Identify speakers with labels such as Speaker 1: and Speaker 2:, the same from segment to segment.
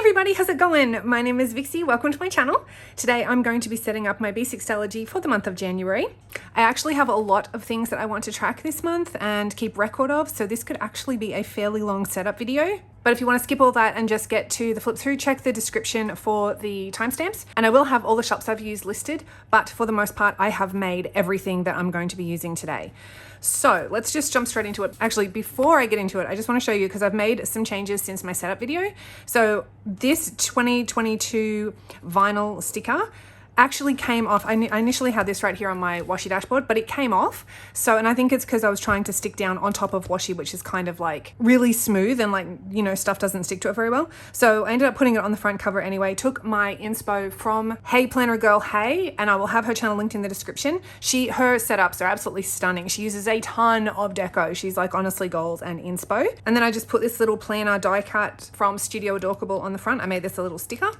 Speaker 1: everybody, how's it going? My name is Vixie, welcome to my channel. Today I'm going to be setting up my basic Stalogy for the month of January. I actually have a lot of things that I want to track this month and keep record of, so this could actually be a fairly long setup video. But if you want to skip all that and just get to the flip through, check the description for the timestamps. And I will have all the shops I've used listed, but for the most part, I have made everything that I'm going to be using today. So let's just jump straight into it. Actually, before I get into it, I just want to show you, because I've made some changes since my setup video. So this 2022 vinyl sticker actually came off. I initially had this right here on my washi dashboard, but it came off. So, and I think it's because I was trying to stick down on top of washi, which is kind of like really smooth and like, you know, stuff doesn't stick to it very well. So I ended up putting it on the front cover anyway. Took my inspo from Planner Gurl Hey, and I will have her channel linked in the description. Her setups are absolutely stunning. She uses a ton of deco. She's like honestly gold and inspo. And then I just put this little planner die cut from Studio Adorkable on the front. I made this a little sticker.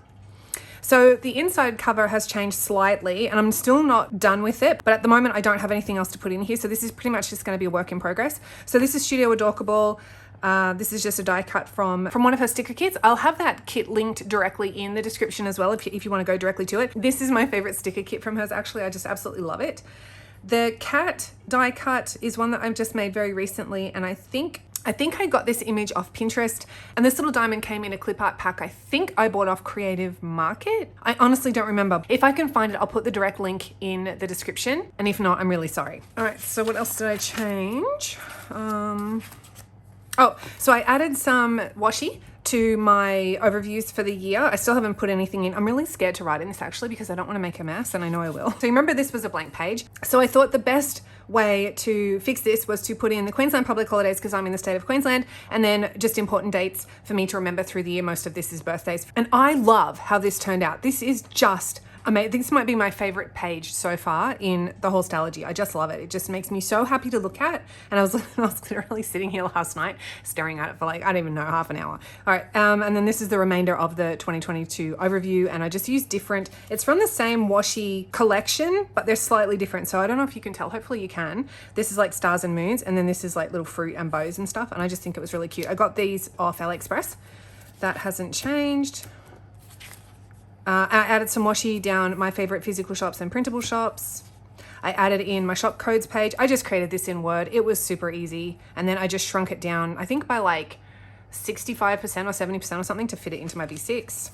Speaker 1: So the inside cover has changed slightly and I'm still not done with it, but at the moment I don't have anything else to put in here. So this is pretty much just going to be a work in progress. So this is Studio Adorkable. This is just a die cut from one of her sticker kits. I'll have that kit linked directly in the description as well if you want to go directly to it. This is my favorite sticker kit from hers. Actually, I just absolutely love it. The cat die cut is one that I've just made very recently, and I think I got this image off Pinterest, and this little diamond came in a clip art pack. I think I bought off Creative Market. I honestly don't remember. If I can find it, I'll put the direct link in the description. And if not, I'm really sorry. All right, so what else did I change? So I added some washi to my overviews for the year. I still haven't put anything in. I'm really scared to write in this actually because I don't want to make a mess, and I know I will. So remember, this was a blank page. So I thought the best way to fix this was to put in the Queensland public holidays because I'm in the state of Queensland, and then just important dates for me to remember through the year. Most of this is birthdays. And I love how this turned out. This is just amazing. This might be my favorite page so far in the whole Stalogy. I just love it. It just makes me so happy to look at. And I was literally sitting here last night staring at it for like, I don't even know, half an hour. All right. And then this is the remainder of the 2022 overview. And I just used different, it's from the same washi collection, but they're slightly different. So I don't know if you can tell, hopefully you can. This is like stars and moons. And then this is like little fruit and bows and stuff. And I just think it was really cute. I got these off AliExpress. That hasn't changed. I added some washi down my favorite physical shops and printable shops. I added in my shop codes page. I just created this in Word. It was super easy. And then I just shrunk it down, I think by like 65% or 70% or something to fit it into my V6.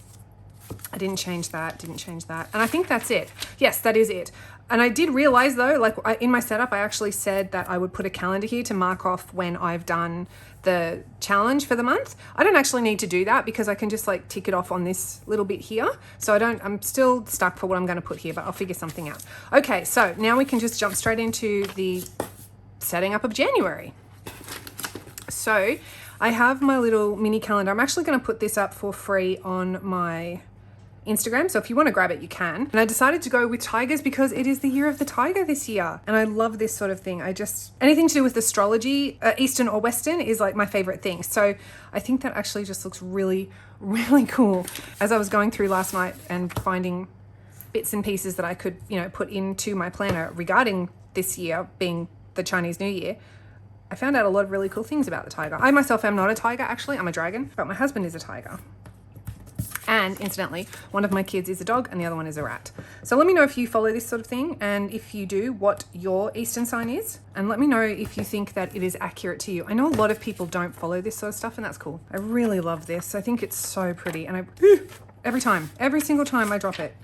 Speaker 1: I didn't change that. And I think that's it. Yes, that is it. And I did realize though, like in my setup, I actually said that I would put a calendar here to mark off when I've done the challenge for the month. I don't actually need to do that because I can just like tick it off on this little bit here. So I'm still stuck for what I'm going to put here, but I'll figure something out. Okay, so now we can just jump straight into the setting up of January. So I have my little mini calendar. I'm actually going to put this up for free on my Instagram, so if you want to grab it, you can. And I decided to go with tigers because it is the year of the tiger this year, and I love this sort of thing. Anything to do with astrology, Eastern or Western, is like my favorite thing. So I think that actually just looks really, really cool. As I was going through last night and finding bits and pieces that I could, you know, put into my planner regarding this year being the Chinese New Year, I found out a lot of really cool things about the tiger. I myself am not a tiger, actually. I'm a dragon, but my husband is a tiger. And incidentally, one of my kids is a dog and the other one is a rat. So let me know if you follow this sort of thing, and if you do, what your Eastern sign is. And let me know if you think that it is accurate to you. I know a lot of people don't follow this sort of stuff, and that's cool. I really love this. I think it's so pretty. And every single time I drop it,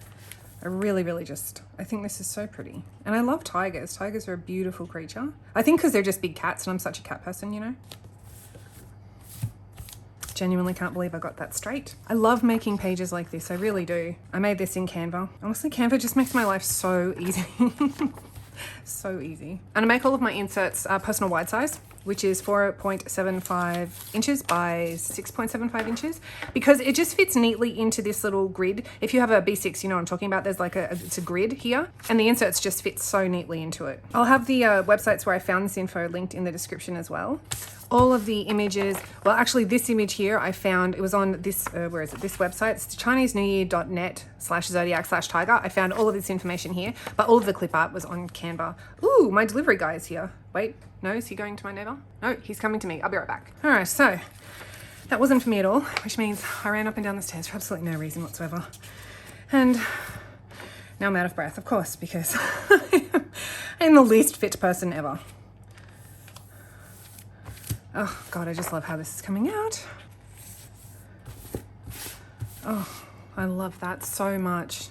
Speaker 1: I think this is so pretty. And I love tigers. Tigers are a beautiful creature. I think because they're just big cats and I'm such a cat person, you know. Genuinely can't believe I got that straight. I love making pages like this. I really do. I made this in Canva. Honestly, Canva just makes my life so easy. So easy. And I make all of my inserts personal wide size, which is 4.75 inches by 6.75 inches, because it just fits neatly into this little grid. If you have a B6, you know what I'm talking about. There's like it's a grid here, and the inserts just fit so neatly into it. I'll have the websites where I found this info linked in the description as well. All of the images, well, actually this image here I found, it was on this, where is it? This website. It's ChineseNewYear.net/zodiac/tiger. I found all of this information here, but all of the clip art was on Canva. Ooh, my delivery guy is here. Wait, no, is he going to my neighbor? No, he's coming to me. I'll be right back. All right, so That wasn't for me at all, which means I ran up and down the stairs for absolutely no reason whatsoever. And now I'm out of breath, of course, because I'm the least fit person ever. Oh God, I just love how this is coming out. Oh, I love that so much.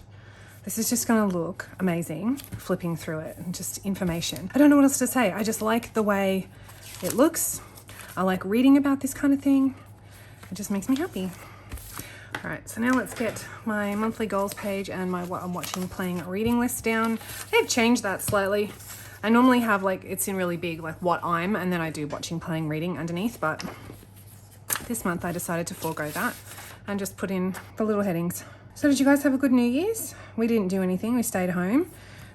Speaker 1: This is just gonna look amazing, flipping through it and just information. I don't know what else to say. I just like the way it looks. I like reading about this kind of thing. It just makes me happy. All right, so now let's get my monthly goals page and my what I'm watching, playing, reading list down. I've changed that slightly. I normally have like, it's in really big, like what I'm, and then I do watching, playing, reading underneath, but this month I decided to forego that and just put in the little headings. So did you guys have a good New Year's? We didn't do anything, we stayed home.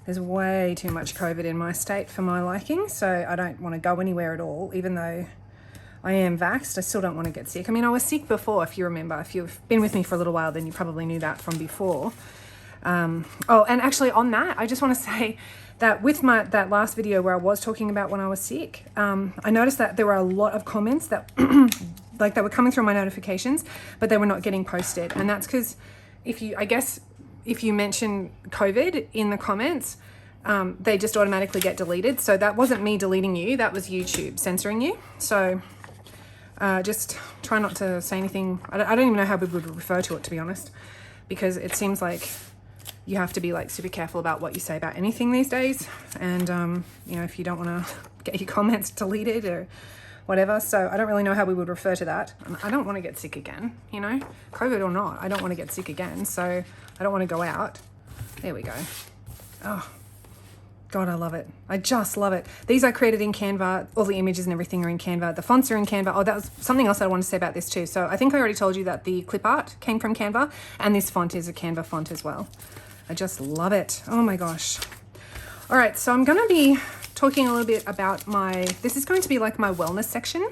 Speaker 1: There's way too much COVID in my state for my liking, so I don't want to go anywhere at all, even though I am vaxxed. I still don't want to get sick. I mean, I was sick before, if you remember. If you've been with me for a little while, then you probably knew that from before. Oh, and actually on that, I just want to say that with that last video where I was talking about when I was sick, I noticed that there were a lot of comments that like they were coming through my notifications, but they were not getting posted. And that's because if you mention COVID in the comments, they just automatically get deleted. So that wasn't me deleting you, that was YouTube censoring you. So just try not to say anything. I don't even know how we would refer to it, to be honest, because it seems like you have to be like super careful about what you say about anything these days. And, you know, if you don't want to get your comments deleted or whatever. So I don't really know how we would refer to that. I don't want to get sick again, you know, COVID or not, I don't want to get sick again. So I don't want to go out. There we go. Oh, God, I love it. I just love it. These I created in Canva. All the images and everything are in Canva. The fonts are in Canva. Oh, that was something else I wanted to say about this too. So I think I already told you that the clip art came from Canva, and this font is a Canva font as well. I just love it. Oh my gosh. All right, so I'm gonna be talking a little bit about this is going to be like my wellness section.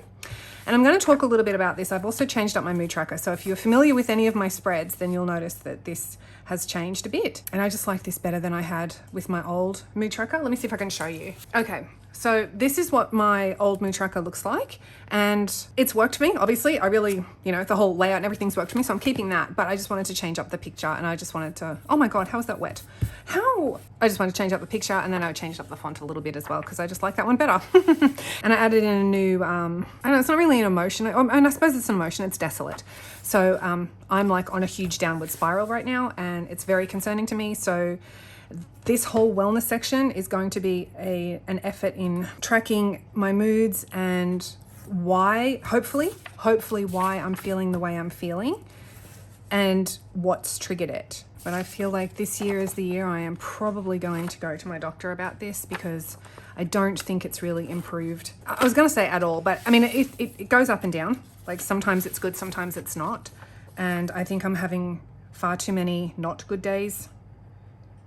Speaker 1: And I'm going to talk a little bit about this. I've also changed up my mood tracker. So if you're familiar with any of my spreads, then you'll notice that this has changed a bit. And I just like this better than I had with my old mood tracker. Let me see if I can show you. Okay, so this is what my old mood tracker looks like. And it's worked for me, obviously. I really, you know, the whole layout and everything's worked for me. So I'm keeping that. But I just wanted to change up the picture, and I just wanted to, oh my God, how is that wet? I just wanted to change up the picture, and then I changed up the font a little bit as well, because I just like that one better. And I added in a new, I don't know, it's not really an emotion, and I suppose it's an emotion, it's desolate. So I'm like on a huge downward spiral right now, and it's very concerning to me. So this whole wellness section is going to be an effort in tracking my moods and why, hopefully why I'm feeling the way I'm feeling and what's triggered it. But I feel like this year is the year I am probably going to go to my doctor about this, because I don't think it's really improved. I was going to say at all, but I mean, it goes up and down. Like sometimes it's good, sometimes it's not. And I think I'm having far too many not good days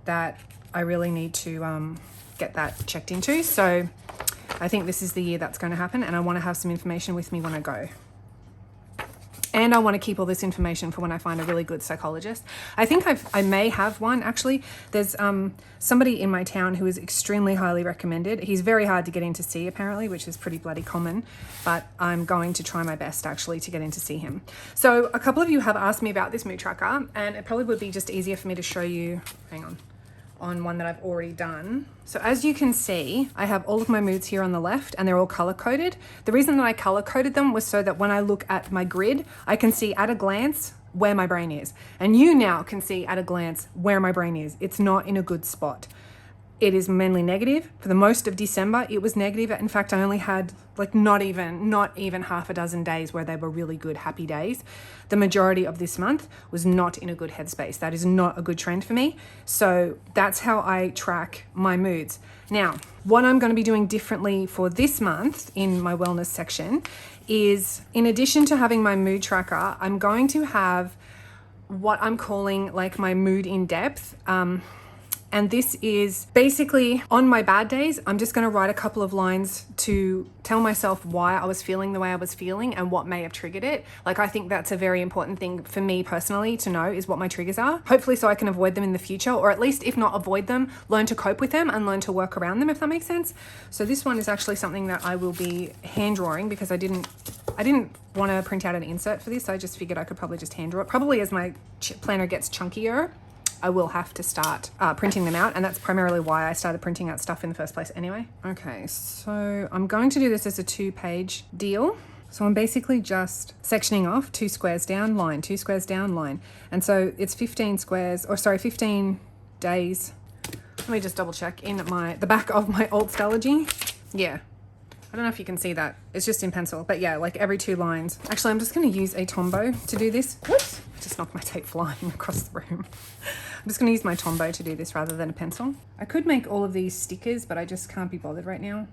Speaker 1: that I really need to get that checked into. So I think this is the year that's going to happen, and I want to have some information with me when I go. And I want to keep all this information for when I find a really good psychologist. I think I may have one, actually. There's somebody in my town who is extremely highly recommended. He's very hard to get in to see, apparently, which is pretty bloody common. But I'm going to try my best, actually, to get in to see him. So a couple of you have asked me about this mood tracker, and it probably would be just easier for me to show you, hang on one that I've already done. So as you can see, I have all of my moods here on the left, and they're all color coded. The reason that I color coded them was so that when I look at my grid, I can see at a glance where my brain is. And you now can see at a glance where my brain is. It's not in a good spot. It is mainly negative. For the most of December, it was negative. In fact, I only had like not even half a dozen days where they were really good, happy days. The majority of this month was not in a good headspace. That is not a good trend for me. So that's how I track my moods. Now, what I'm going to be doing differently for this month in my wellness section is, in addition to having my mood tracker, I'm going to have what I'm calling like my mood in depth. And this is basically, on my bad days, I'm just going to write a couple of lines to tell myself why I was feeling the way I was feeling and what may have triggered it. Like, I think that's a very important thing for me personally to know, is what my triggers are. Hopefully so I can avoid them in the future, or at least if not avoid them, learn to cope with them and learn to work around them, if that makes sense. So this one is actually something that I will be hand drawing, because I didn't I didn't want to print out an insert for this, so I just figured I could probably just hand draw it. Probably as my planner gets chunkier, I will have to start printing them out, and that's primarily why I started printing out stuff in the first place anyway. Okay, so I'm going to do this as a 2-page deal. So I'm basically just sectioning off 2 squares down, line, 2 squares down, line. And so it's 15 squares, or sorry, 15 days. Let me just double check in the back of my old Stalogy. Yeah, I don't know if you can see that. It's just in pencil, but yeah, like every 2 lines. Actually, I'm just gonna use a Tombow to do this. Whoops, I just knocked my tape flying across the room. I'm just gonna use my Tombow to do this rather than a pencil. I could make all of these stickers, but I just can't be bothered right now.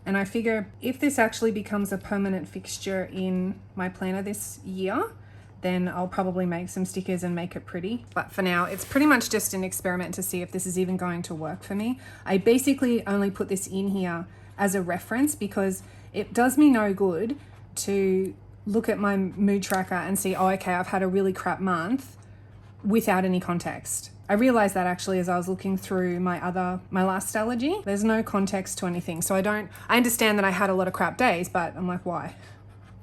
Speaker 1: And I figure if this actually becomes a permanent fixture in my planner this year, then I'll probably make some stickers and make it pretty. But for now, it's pretty much just an experiment to see if this is even going to work for me. I basically only put this in here as a reference because it does me no good to look at my mood tracker and see, oh, okay, I've had a really crap month without any context. I realized that actually as I was looking through my last Stalogy. There's no context to anything. So I understand that I had a lot of crap days, but I'm like, why?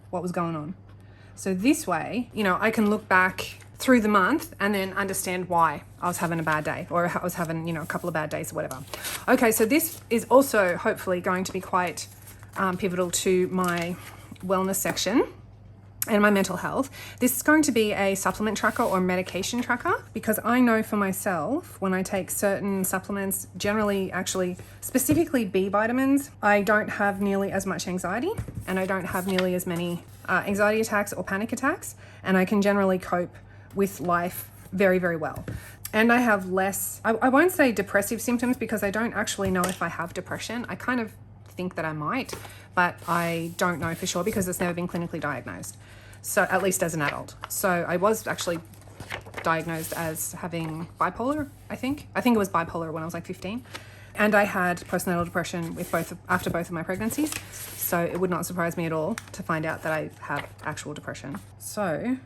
Speaker 1: What was going on? So this way, you know, I can look back through the month and then understand why I was having a bad day, or I was having, you know, a couple of bad days or whatever. Okay, so this is also hopefully going to be quite pivotal to my wellness section and my mental health. This is going to be a supplement tracker or medication tracker, because I know for myself when I take certain supplements, generally actually specifically B vitamins, I don't have nearly as much anxiety and I don't have nearly as many anxiety attacks or panic attacks, and I can generally cope with life very, very well. And I have less, I won't say depressive symptoms because I don't actually know if I have depression. I kind of think that I might, but I don't know for sure because it's never been clinically diagnosed. So at least as an adult. So I was actually diagnosed as having bipolar, I think. I think it was bipolar when I was like 15. And I had postnatal depression after both of my pregnancies. So it would not surprise me at all to find out that I have actual depression. So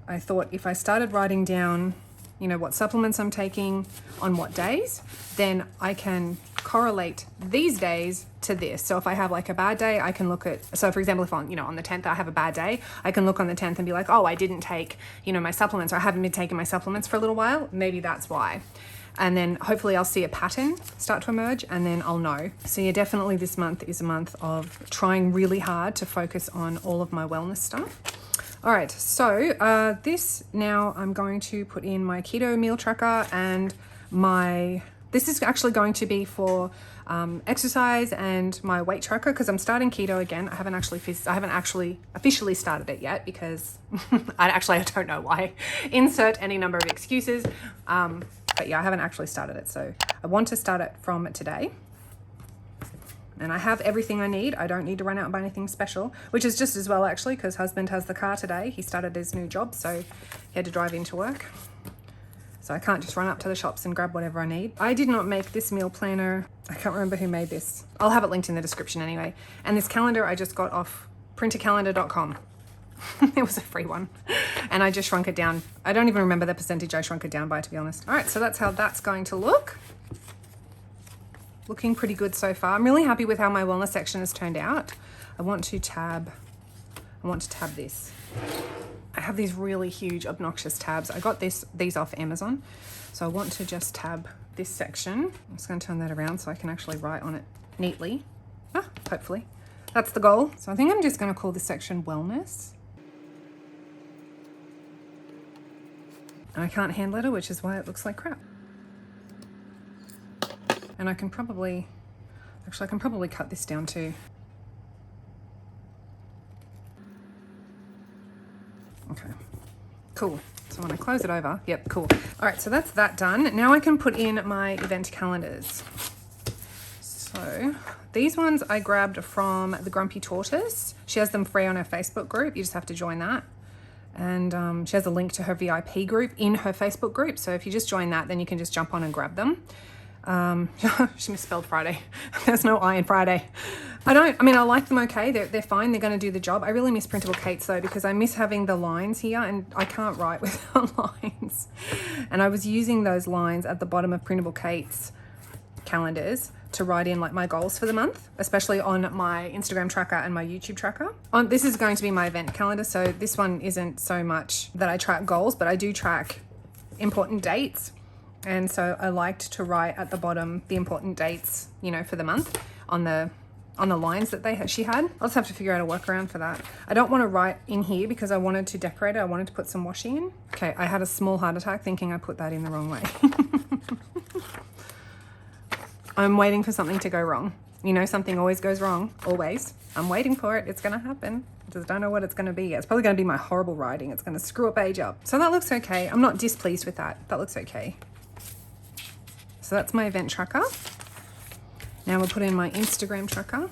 Speaker 1: I thought if I started writing down, you know, what supplements I'm taking on what days, then I can correlate these days to this. So if I have like a bad day, I can look at, so for example, if on, you know, on the 10th I have a bad day, I can look on the 10th and be like, oh, I didn't take, you know, my supplements, or I haven't been taking my supplements for a little while. Maybe that's why. And then hopefully I'll see a pattern start to emerge and then I'll know. So yeah, definitely this month is a month of trying really hard to focus on all of my wellness stuff. All right, so this now I'm going to put in my keto meal tracker, and this is actually going to be for exercise and my weight tracker, because I'm starting keto again. I haven't actually officially started it yet because I don't know why. Insert any number of excuses. But yeah, I haven't actually started it. So I want to start it from today. And I have everything I need. I don't need to run out and buy anything special, which is just as well actually, because husband has the car today. He started his new job, so he had to drive into work. So I can't just run up to the shops and grab whatever I need. I did not make this meal planner. I can't remember who made this. I'll have it linked in the description anyway. And this calendar I just got off printercalendar.com. It was a free one. And I just shrunk it down. I don't even remember the percentage I shrunk it down by, to be honest. All right, so that's how that's going to look. Looking pretty good so far. I'm really happy with how my wellness section has turned out. I want to tab this. I have these really huge, obnoxious tabs. I got these off Amazon. So I want to just tab this section. I'm just going to turn that around so I can actually write on it neatly. Hopefully. That's the goal. So I think I'm just going to call this section wellness. And I can't hand letter, which is why it looks like crap. And I can probably cut this down too. Okay, cool. So when I close it over, yep, cool. All right, so that's that done. Now I can put in my event calendars. So these ones I grabbed from the Grumpy Tortoise. She has them free on her Facebook group. You just have to join that. And she has a link to her VIP group in her Facebook group. So if you just join that, then you can just jump on and grab them. She misspelled Friday. There's no I in Friday. I like them okay. They're fine. They're going to do the job. I really miss Printable Kate's though, because I miss having the lines here and I can't write without lines. And I was using those lines at the bottom of Printable Kate's calendars to write in like my goals for the month, especially on my Instagram tracker and my YouTube tracker. This is going to be my event calendar, so this one isn't so much that I track goals, but I do track important dates. And so I liked to write at the bottom the important dates, you know, for the month on the lines that she had. I'll just have to figure out a workaround for that. I don't want to write in here because I wanted to decorate it. I wanted to put some washi in. Okay, I had a small heart attack thinking I put that in the wrong way. I'm waiting for something to go wrong. You know, something always goes wrong, always. I'm waiting for it. It's going to happen. I just don't know what it's going to be. It's probably going to be my horrible writing. It's going to screw a page up. So that looks okay. I'm not displeased with that. That looks okay. So that's my event tracker. Now we'll put in my Instagram tracker,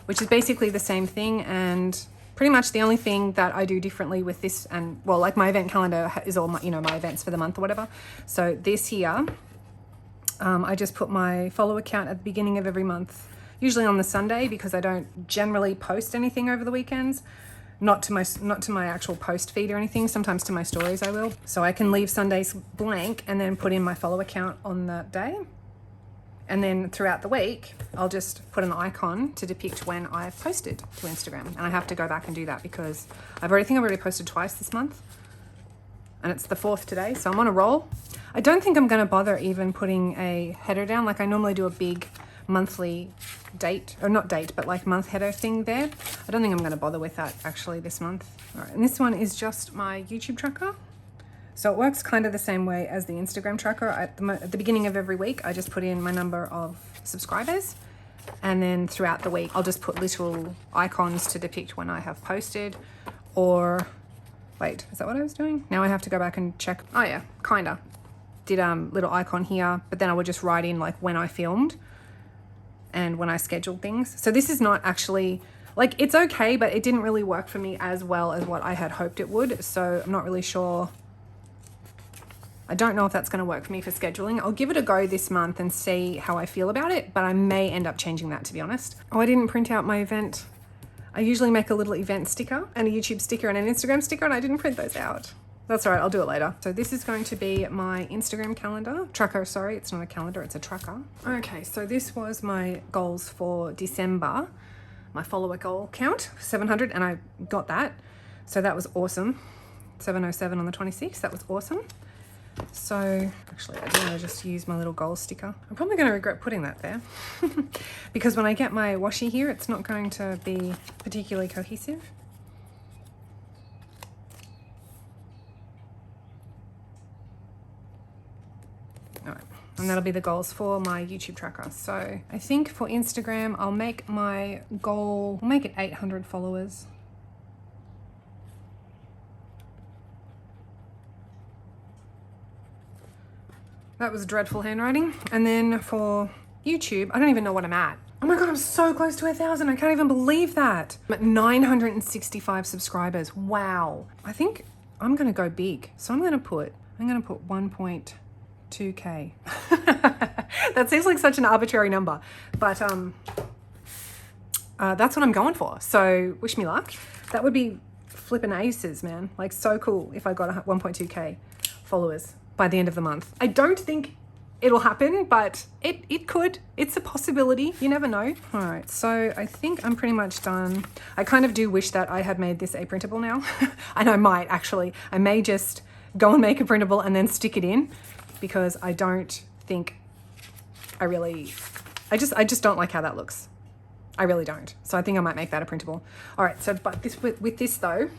Speaker 1: which is basically the same thing, and pretty much the only thing that I do differently with this, and well, like my event calendar is all my, you know, my events for the month or whatever. So this here, I just put my follow account at the beginning of every month, usually on the Sunday, because I don't generally post anything over the weekends. Not to my actual post feed or anything. Sometimes to my stories I will. So I can leave Sundays blank and then put in my follow account on that day. And then throughout the week, I'll just put an icon to depict when I've posted to Instagram. And I have to go back and do that because I've already posted twice this month. And it's the 4th today, so I'm on a roll. I don't think I'm going to bother even putting a header down. Like I normally do a big monthly date, or not date, but like month header thing there. I don't think I'm going to bother with that actually this month. All right, and this one is just my YouTube tracker. So it works kind of the same way as the Instagram tracker. At the beginning of every week, I just put in my number of subscribers. And then throughout the week, I'll just put little icons to depict when I have posted. Or, wait, is that what I was doing? Now I have to go back and check. Oh yeah, kinda. Did little icon here, but then I would just write in like when I filmed and when I scheduled things. So this is not actually, like it's okay, but it didn't really work for me as well as what I had hoped it would. So I'm not really sure. I don't know if that's going to work for me for scheduling. I'll give it a go this month and see how I feel about it, but I may end up changing that, to be honest. Oh, I didn't print out my event. I usually make a little event sticker and a YouTube sticker and an Instagram sticker, and I didn't print those out. That's all right, I'll do it later. So this is going to be my Instagram calendar. Tracker, sorry, it's not a calendar, it's a tracker. Okay, so this was my goals for December. My follower goal count, 700, and I got that. So that was awesome. 707 on the 26th, that was awesome. So actually I do want to just use my little goal sticker. I'm probably going to regret putting that there because when I get my washi here, it's not going to be particularly cohesive. All right, and that'll be the goals for my YouTube tracker. So I think for Instagram, I'll make my goal, I'll make it 800 followers. That was dreadful handwriting. And then for YouTube, I don't even know what I'm at. Oh my God, I'm so close to 1,000. I can't even believe that. I'm at 965 subscribers. Wow. I think I'm gonna go big. So I'm gonna put 1.2K. That seems like such an arbitrary number, but that's what I'm going for. So wish me luck. That would be flipping aces, man. Like so cool if I got 1.2K followers by the end of the month. I don't think it'll happen, but it could. It's a possibility. You never know. All right, so I think I'm pretty much done. I kind of do wish that I had made this a printable now. And I might actually. I may just go and make a printable and then stick it in because I don't think I just don't like how that looks. I really don't. So I think I might make that a printable. All right, so but this with this though,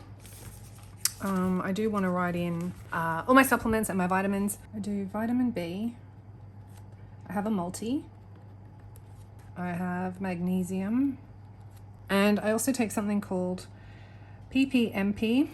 Speaker 1: I do want to write in all my supplements and my vitamins. I do vitamin B. I have a multi. I have magnesium. And I also take something called PPMP.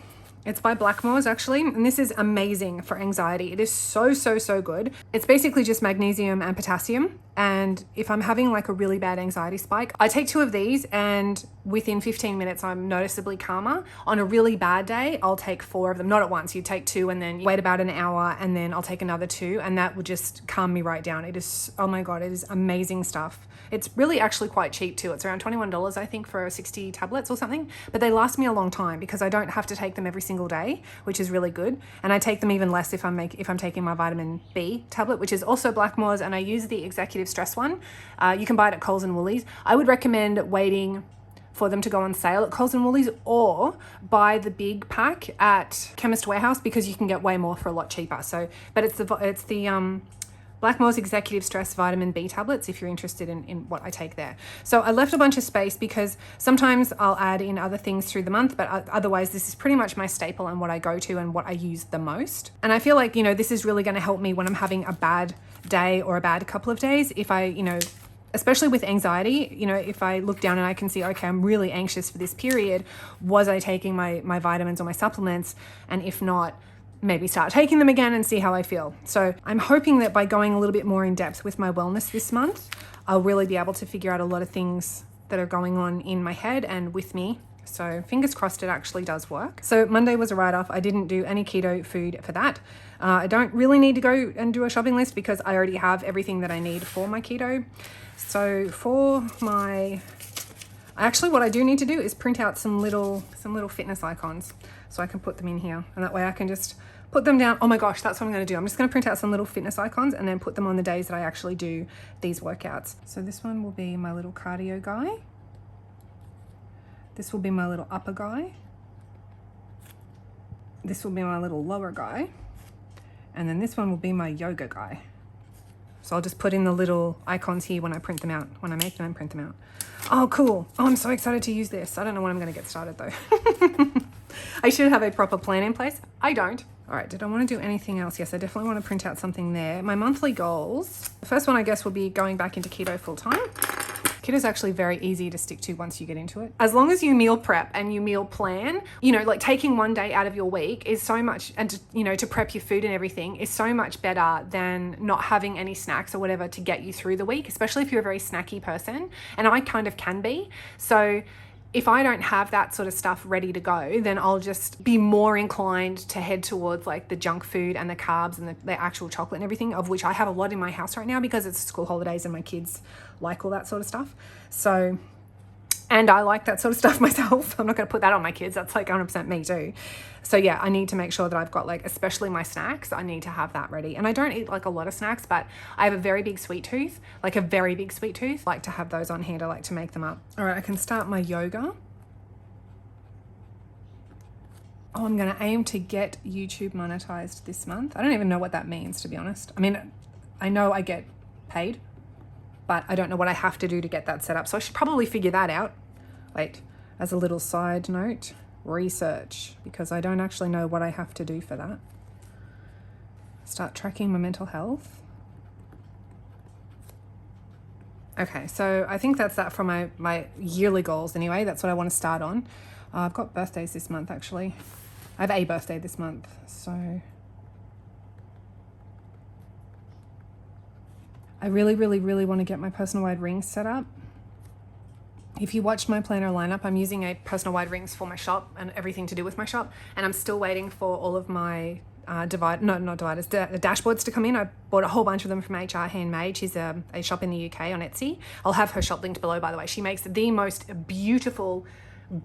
Speaker 1: It's by Blackmore's actually, and this is amazing for anxiety. It is so, so, so good. It's basically just magnesium and potassium. And if I'm having like a really bad anxiety spike, I take 2 of these and within 15 minutes, I'm noticeably calmer. On a really bad day, I'll take 4 of them, not at once. You take 2 and then you wait about an hour and then I'll take another 2 and that would just calm me right down. It is, oh my God, it is amazing stuff. It's really actually quite cheap too. It's around $21, I think, for 60 tablets or something, but they last me a long time because I don't have to take them every single day, which is really good. And I take them even less if I'm taking my vitamin B tablet, which is also Blackmore's, and I use the executive Executive Stress one. You can buy it at Coles and Woolies. I would recommend waiting for them to go on sale at Coles and Woolies, or buy the big pack at Chemist Warehouse, because you can get way more for a lot cheaper. So, but it's the Blackmore's Executive Stress Vitamin B tablets, if you're interested in what I take there. So I left a bunch of space because sometimes I'll add in other things through the month, but otherwise this is pretty much my staple and what I go to and what I use the most. And I feel like, you know, this is really going to help me when I'm having a bad day or a bad couple of days. If I, you know, especially with anxiety, you know, if I look down and I can see, okay, I'm really anxious for this period, was I taking my vitamins or my supplements? And if not, maybe start taking them again and see how I feel. So I'm hoping that by going a little bit more in depth with my wellness this month, I'll really be able to figure out a lot of things that are going on in my head and with me. So fingers crossed it actually does work. So Monday was a write-off. I didn't do any keto food for that. I don't really need to go and do a shopping list because I already have everything that I need for my keto. So for my, actually what I do need to do is print out some little fitness icons so I can put them in here, and that way I can just put them down. Oh my gosh, that's what I'm going to do. I'm just going to print out some little fitness icons and then put them on the days that I actually do these workouts. So this one will be my little cardio guy. This will be my little upper guy. This will be my little lower guy. And then this one will be my yoga guy. So I'll just put in the little icons here when I print them out, when I make them and print them out. Oh, cool. Oh, I'm so excited to use this. I don't know when I'm going to get started though. I should have a proper plan in place. I don't. All right, did I want to do anything else? Yes, I definitely want to print out something there. My monthly goals. The first one, I guess, will be going back into keto full time. Keto is actually very easy to stick to once you get into it. As long as you meal prep and you meal plan, you know, like taking one day out of your week is so much, and to, you know, to prep your food and everything is so much better than not having any snacks or whatever to get you through the week, especially if you're a very snacky person. And I kind of can be. So if I don't have that sort of stuff ready to go, then I'll just be more inclined to head towards like the junk food and the carbs and the actual chocolate and everything, of which I have a lot in my house right now because it's school holidays and my kids like all that sort of stuff. So, and I like that sort of stuff myself. I'm not going to put that on my kids. That's like 100% me too. So yeah, I need to make sure that I've got, like, especially my snacks, I need to have that ready. And I don't eat like a lot of snacks, but I have a very big sweet tooth, like a very big sweet tooth. I like to have those on hand. I like to make them up. All right, I can start my yoga. Oh, I'm going to aim to get YouTube monetized this month. I don't even know what that means, to be honest. I mean, I know I get paid, but I don't know what I have to do to get that set up. So I should probably figure that out. Wait, as a little side note, research, because I don't actually know what I have to do for that. Start tracking my mental health. Okay, so I think that's that for my yearly goals anyway. That's what I want to start on. I've got birthdays this month, actually. I have a birthday this month, so I really, really, really want to get my personal wide rings set up. If you watched my planner lineup, I'm using a personal wide rings for my shop and everything to do with my shop, and I'm still waiting for all of my dashboards to come in. I bought a whole bunch of them from HR Handmade. She's a shop in the UK on Etsy. I'll have her shop linked below, by the way. She makes the most beautiful,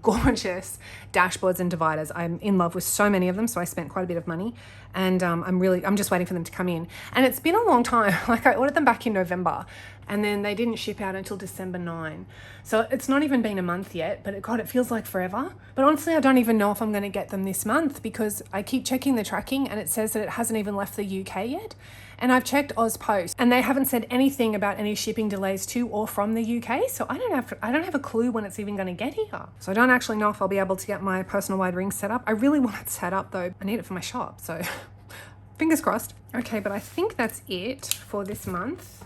Speaker 1: gorgeous dashboards and dividers. I'm in love with so many of them, so I spent quite a bit of money, and I'm just waiting for them to come in. And it's been a long time. Like, I ordered them back in November, and then they didn't ship out until December 9. So it's not even been a month yet, but God, it feels like forever. But honestly, I don't even know if I'm going to get them this month, because I keep checking the tracking and it says that it hasn't even left the UK yet. And I've checked AusPost and they haven't said anything about any shipping delays to or from the UK. So I don't have a clue when it's even going to get here. So I don't actually know if I'll be able to get my personal wide ring set up. I really want it set up though. I need it for my shop. So fingers crossed. Okay, but I think that's it for this month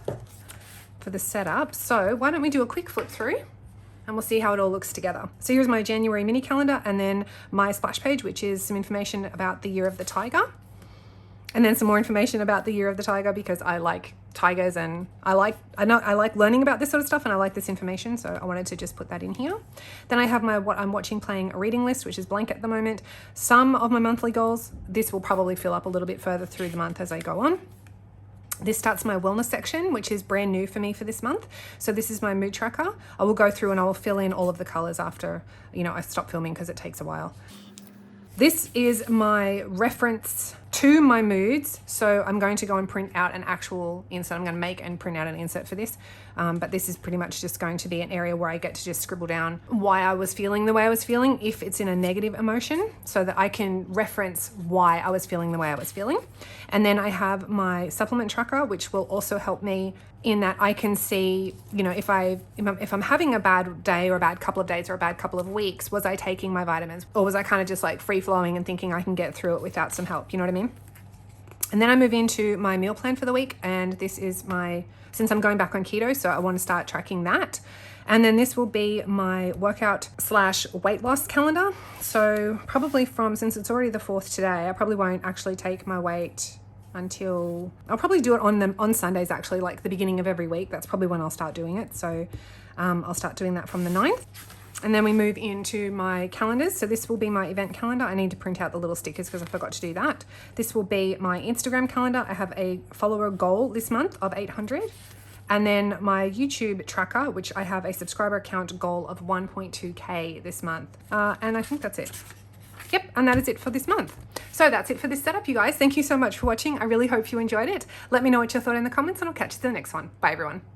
Speaker 1: for the setup. So why don't we do a quick flip through and we'll see how it all looks together. So here's my January mini calendar, and then my splash page, which is some information about the year of the tiger. And then some more information about the year of the tiger, because I like tigers and I like learning about this sort of stuff, and I like this information. So I wanted to just put that in here. Then I have my what I'm watching, playing, a reading list, which is blank at the moment. Some of my monthly goals. This will probably fill up a little bit further through the month as I go on. This starts my wellness section, which is brand new for me for this month. So this is my mood tracker. I will go through and I will fill in all of the colors after, I stop filming because it takes a while. This is my reference to my moods. So I'm going to go and print out an actual insert. I'm going to make and print out an insert for this. But this is pretty much just going to be an area where I get to just scribble down why I was feeling the way I was feeling, if it's in a negative emotion, so that I can reference why I was feeling the way I was feeling. And then I have my supplement tracker, which will also help me in that I can see, you know, if I'm having a bad day or a bad couple of days or a bad couple of weeks, was I taking my vitamins, or was I kind of just like free flowing and thinking I can get through it without some help? You know what I mean? And then I move into my meal plan for the week, and this is since I'm going back on keto, so I want to start tracking that. And then this will be my workout / weight loss calendar. So probably since it's already the 4th today, I probably won't actually take my weight until, I'll probably do it on Sundays, actually, like the beginning of every week. That's probably when I'll start doing it. So I'll start doing that from the 9th. And then we move into my calendars. So this will be my event calendar. I need to print out the little stickers because I forgot to do that. This will be my Instagram calendar. I have a follower goal this month of 800. And then my YouTube tracker, which I have a subscriber count goal of 1.2K this month. And I think that's it. Yep, and that is it for this month. So that's it for this setup, you guys. Thank you so much for watching. I really hope you enjoyed it. Let me know what you thought in the comments, and I'll catch you in the next one. Bye, everyone.